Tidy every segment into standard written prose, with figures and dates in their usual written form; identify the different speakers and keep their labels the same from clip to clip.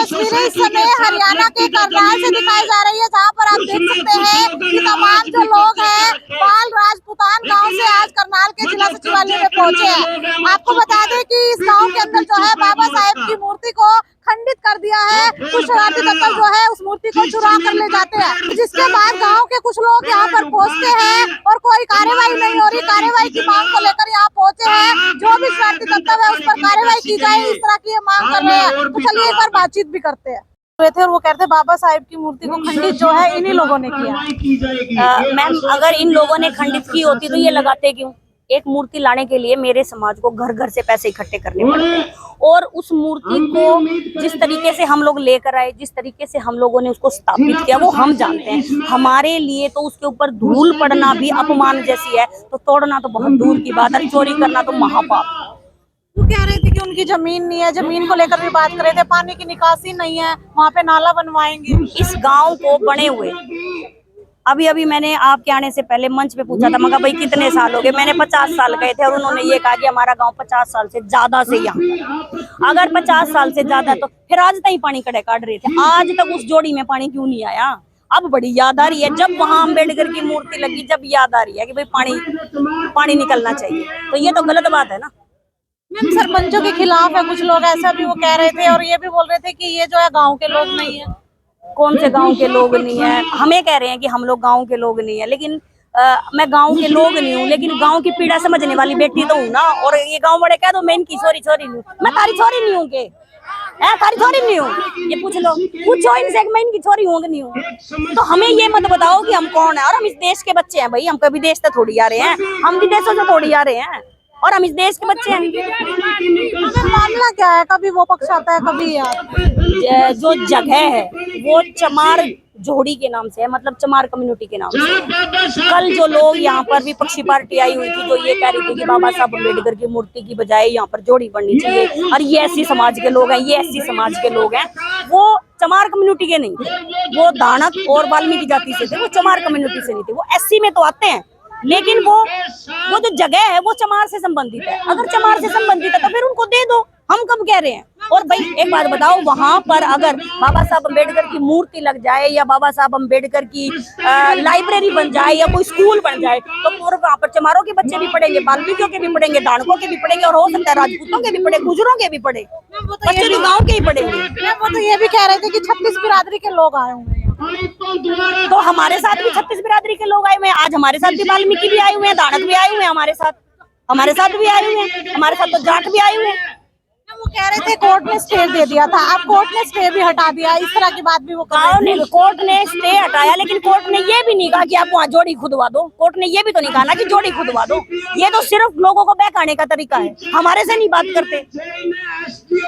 Speaker 1: तस्वीरें इस समय हरियाणा के करनाल से दिखाई जा रही है, जहां पर आप देख सकते हैं कि तमाम जो लोग हैं पाल राजपुतान गांव से आज करनाल के जिला सचिवालय में पहुंचे हैं। आपको बता दें कि इस गांव के अंदर जो है बाबा साहेब की मूर्ति को खंडित कर दिया है। कुछ शरारती तत्व जो है उस मूर्ति को चुरा कर ले जाते हैं, जिसके बाद गांव के कुछ लोग यहाँ पर पहुंचते हैं और कोई कार्यवाही नहीं हो रही। कार्यवाही की मांग को लेकर यहाँ पहुंचे हैं, जो भी शरारती तत्व है उस पर कार्यवाही की जाए, इस तरह की मांग कर रहे हैं। तो चलिए एक बार बातचीत भी करते हैं। थे और वो कहते हैं बाबा साहेब की मूर्ति को खंडित जो है इन्हीं लोगों ने किया।
Speaker 2: मैम, अगर इन लोगों ने खंडित की होती तो ये लगाते क्यों? एक मूर्ति लाने के लिए मेरे समाज को घर घर से पैसे इकट्ठे करने पड़ते हैं, और उस मूर्ति को जिस तरीके से हम लोग लेकर आए, जिस तरीके से हम लोगों ने उसको स्थापित किया, वो हम जानते हैं। हमारे लिए तो उसके ऊपर धूल पड़ना भी अपमान जैसी है, तो तोड़ना तो बहुत दूर की बात है, चोरी करना तो महापाप।
Speaker 1: वो कह रहे थे कि उनकी जमीन नहीं है, जमीन को लेकर भी बात कर रहे थे, पानी की निकासी नहीं है, वहाँ पे नाला बनवाएंगे।
Speaker 2: इस गांव को बने हुए अभी मैंने आपके आने से पहले मंच पे पूछा था, मगर भाई कितने साल हो गए? मैंने 50 साल गए थे, और उन्होंने ये कहा कि हमारा गांव 50 साल से ज्यादा से यहाँ। अगर 50 साल से ज्यादा तो फिर आज तक पानी कड़े काट रहे थे, आज तक उस जोड़ी में पानी क्यों नहीं आया? अब बड़ी याद आ रही है, जब वहां अम्बेडकर की मूर्ति लगी, जब याद आ रही है कि भाई पानी निकलना चाहिए, तो ये तो गलत बात है ना।
Speaker 1: मैम, सरपंचों के खिलाफ है कुछ लोग, ऐसा भी वो कह रहे थे, और ये भी बोल रहे थे कि ये जो है गांव के लोग नहीं है।
Speaker 2: कौन से गांव के लोग नहीं है? हमें कह रहे हैं कि हम लोग गांव के लोग नहीं है, लेकिन मैं गांव के लोग नहीं हूँ, लेकिन गांव की पीड़ा समझने वाली बेटी तो हूँ ना। और ये गांव बड़े कह दो मैं इनकी छोरी नहीं हूँ, मैं तारी छोरी नहीं हूँ के तारी छोरी नहीं हूँ, ये पूछ लो, पूछो इनसे मैं इनकी छोरी हूँ कि नहीं हूँ। तो हमें ये मत बताओ कि हम कौन है, और हम इस देश के बच्चे हैं भाई। हम कभी देश से थोड़ी आ रहे हैं, हम विदेशों से थोड़ी आ रहे हैं, और हम इस देश के बच्चे हैं।
Speaker 1: मामला क्या है? कभी वो पक्ष आता है, कभी यार।
Speaker 2: जो जगह है वो चमार जोड़ी के नाम से है, मतलब चमार कम्युनिटी के नाम से। कल जो लोग यहाँ पर विपक्षी पार्टी आई हुई थी, जो ये कह रही थी कि बाबा साहब अम्बेडकर की मूर्ति की बजाय यहाँ पर जोड़ी बननी चाहिए, और ये एससी समाज के लोग हैं, ये एससी समाज के लोग हैं, वो चमार कम्युनिटी के नहीं थे, वो दानक और वाल्मीकि जाति से थे, वो चमार कम्युनिटी से नहीं थे। वो एससी में तो आते हैं, लेकिन वो जो जगह है वो चमार से संबंधित है। अगर चमार से संबंधित है तो फिर उनको दे दो, हम कब कह रहे हैं। और भाई एक बात बताओ, वहां पर अगर बाबा साहब अम्बेडकर की मूर्ति लग जाए, या बाबा साहब अम्बेडकर की लाइब्रेरी बन जाए, या कोई स्कूल बन जाए, तो पूरे वहां पर चमारों के बच्चे भी पढ़ेंगे, वाल्मीकियों के भी पढ़ेंगे, दानकों के भी पढ़ेंगे, और हो सकता है राजपूतों के भी पढ़े, गुजरों के भी पढ़े, बच्चे तो गाँव के ही पढ़ेंगे।
Speaker 1: वो तो ये भी कह रहे थे कि 36 बिरादरी के लोग आए होंगे,
Speaker 2: तो हमारे साथ भी 36 बिरादरी के लोग आए हुए हैं। आज हमारे साथ भी वाल्मीकि भी आए हुए हैं, दानक भी आए हुए हैं, हमारे साथ भी आए हुए हैं, हमारे साथ तो जाट भी आए हुए हैं।
Speaker 1: वो कह रहे थे कोर्ट ने स्टे दे दिया था, अब कोर्ट ने स्टे भी हटा दिया, इस तरह की बात भी वो
Speaker 2: कोर्ट ने स्टे हटाया, लेकिन कोर्ट ने ये भी नहीं कहा कि आप वहाँ जोड़ी खुदवा दो। कोर्ट ने ये भी तो नहीं कहा ना कि जोड़ी खुदवा दो। ये तो सिर्फ लोगों को बहकाने का तरीका है, हमारे से नहीं बात करते,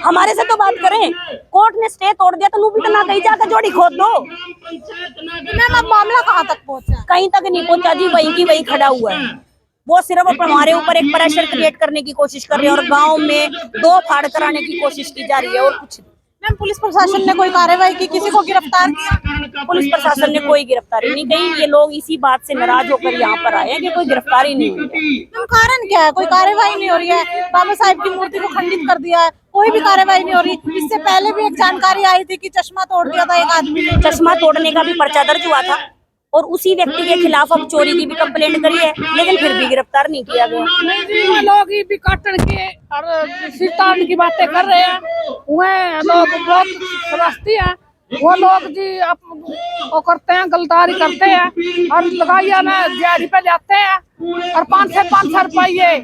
Speaker 2: हमारे से तो बात करें। कोर्ट ने स्टे तोड़ दिया तो भी तो ना कहीं जाकर जोड़ी खोद दो।
Speaker 1: मैम, अब मामला कहाँ तक पहुँचा?
Speaker 2: कहीं तक नहीं पहुँचा जी, वहीं की वहीं खड़ा हुआ है। वो सिर्फ हमारे ऊपर एक प्रेशर क्रिएट करने की कोशिश कर रहे हैं, और गांव में दो फाड़ कराने की कोशिश की जा रही है, और कुछ।
Speaker 1: मैम, पुलिस प्रशासन ने कोई कार्रवाई की, किसी को गिरफ्तार किया?
Speaker 2: पुलिस प्रशासन ने कोई गिरफ्तारी नहीं की। ये लोग इसी बात से नाराज होकर यहाँ पर आए हैं कि कोई गिरफ्तारी नहीं हुई है।
Speaker 1: कारण क्या है? कोई कार्रवाई नहीं हो रही है, बाबा साहब की मूर्ति को खंडित कर दिया है, कोई भी कार्रवाई नहीं हो रही। इससे पहले भी एक जानकारी आई थी कि चश्मा तोड़ दिया था एक आदमी ने,
Speaker 2: चश्मा तोड़ने का भी पर्चा दर्ज हुआ था, और उसी व्यक्ति के खिलाफ अब चोरी की भी कंप्लेंट करी है, लेकिन फिर भी गिरफ्तार नहीं किया गया।
Speaker 3: लोग भी काटन के और सिरतान की बातें कर रहे हैं, वह लोग बहुत समझती हैं, वो लोग जी वो करते हैं, गलदारी करते हैं, और लगाइया ना दिहाड़ी पे जाते हैं, और 5 से 500 रुपये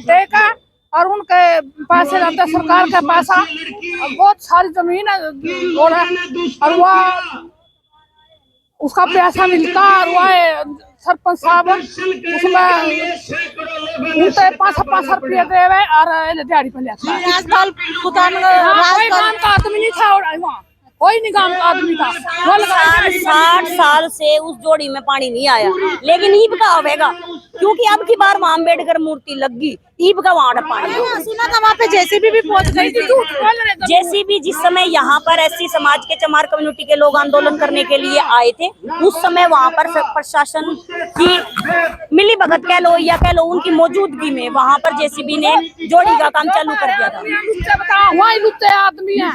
Speaker 3: देकर, और उनके पैसे जाते हैं सरकार का पैसा। बहुत सारी जमीन है, और वह उसका पैसा मिलता, और वह सरपंच साहब उसमें 500 रुपये दे और दिहाड़ी पे लेता है। कोई काम का आदमी नहीं था, वहाँ कोई निगम का आदमी था।
Speaker 2: 60 साल से उस जोड़ी में पानी नहीं आया, लेकिन ईब का आवेगा, क्योंकि अब की बार वहाँ अम्बेडकर मूर्ति लग गई, ईब का वहां पानी।
Speaker 1: सुना था वहाँ पे जेसीबी भी पहुंच गई थी।
Speaker 2: जेसीबी जिस समय यहाँ पर एससी समाज के चमार कम्युनिटी के लोग आंदोलन करने के लिए आए थे, उस समय वहाँ पर प्रशासन की मिली भगत कह लो या कह लो उनकी मौजूदगी में वहाँ पर जेसीबी ने जोड़ी का काम चालू कर दिया था।
Speaker 3: आदमी है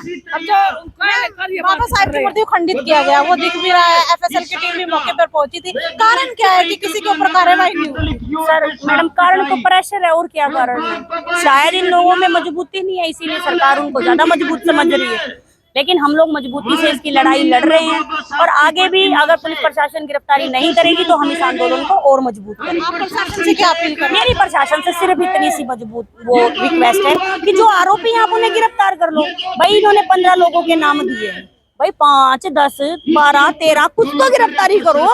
Speaker 1: बाबा साहब की मूर्ति को खंडित किया गया, वो दिख भी रहा है। एफएसएल की टीम भी मौके पर पहुंची थी। कारण क्या है कि किसी के ऊपर कार्रवाई नहीं हुई?
Speaker 2: सर मैडम, कारण तो प्रेशर है, और क्या कारण है? शायद इन लोगों में मजबूती नहीं है, इसीलिए सरकार उनको ज्यादा मजबूत समझ रही है। लेकिन हम लोग मजबूती से इसकी लड़ाई लड़ रहे हैं, और आगे भी अगर पुलिस प्रशासन गिरफ्तारी नहीं करेगी तो हम इस आंदोलन को और मजबूत करेंगे।
Speaker 1: आप प्रशासन से क्या अपील करें?
Speaker 2: मेरी प्रशासन से सिर्फ इतनी सी मजबूत वो रिक्वेस्ट है कि जो आरोपी हैं आप उन्हें गिरफ्तार कर लो। भाई इन्होंने 15 लोगों के नाम दिए हैं, भाई 5, 10, 12, 13 कुछ तो गिरफ्तारी करो।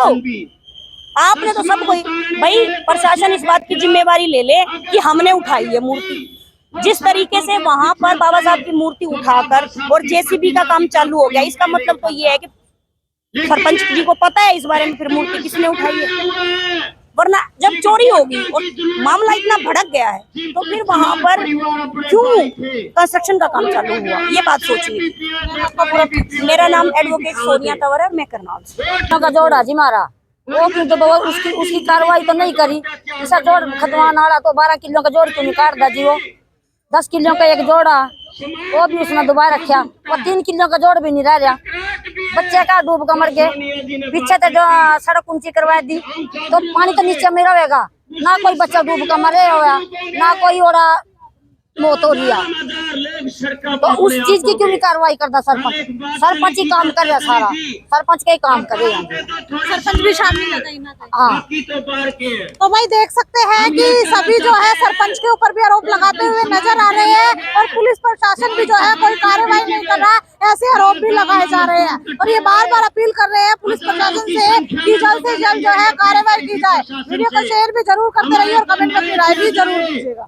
Speaker 2: आपने तो सब कोई, भाई प्रशासन इस बात की जिम्मेवारी ले ले कि हमने उठाई है मूर्ति। जिस तरीके से वहां पर बाबा साहब की मूर्ति उठाकर और जेसीबी का काम चालू हो गया, इसका मतलब तो ये है कि सरपंच जी को पता है इस बारे में फिर मूर्ति किसने उठाई है। वरना जब चोरी होगी और मामला इतना भड़क गया है तो फिर वहां पर क्यों कंस्ट्रक्शन का काम चालू हुआ, ये बात सोचनी थी। मेरा नाम एडवोकेट सोनिया तंवर है, मैं करनाल से।
Speaker 4: का जोड़ा जी मारा वो क्यों, तो उसकी कार्रवाई तो नहीं करी। ऐसा जोड़ खतवान आड़ा तो 12 किलो का जोड़ क्यों निकाल दा जी? वो 10 किलो का एक जोड़ा, वो भी उसने दुबारा रखा। वो 3 किलो का जोड़ भी नहीं रह रहा। बच्चे का डूब का मर गए। पीछे तो जो सड़क ऊंची करवा दी तो पानी तो नीचे में रहेगा ना, कोई बच्चा डूब का मरे हुआ ना कोई और मौत हो लिया। तो उस चीज की क्यों नहीं कार्रवाई करता सरपंच? सरपंच ही काम कर रहा, सारा सरपंच का ही काम करे।
Speaker 1: सरपंच भी शामिल है कहीं ना कहीं।
Speaker 4: हाँ,
Speaker 1: तो भाई देख सकते हैं कि सभी जो है सरपंच के ऊपर भी आरोप लगाते हुए नजर आ रहे हैं, और पुलिस प्रशासन भी जो है कोई कार्रवाई नहीं कर रहा, ऐसे आरोप भी लगाए जा रहे हैं। और ये बार बार अपील कर रहे हैं पुलिस प्रशासन से कि जल्द से जल्द जो है कार्रवाई की जाए। वीडियो को शेयर भी जरूर करते रहिए और कमेंट में अपनी राय भी जरूर दीजिएगा।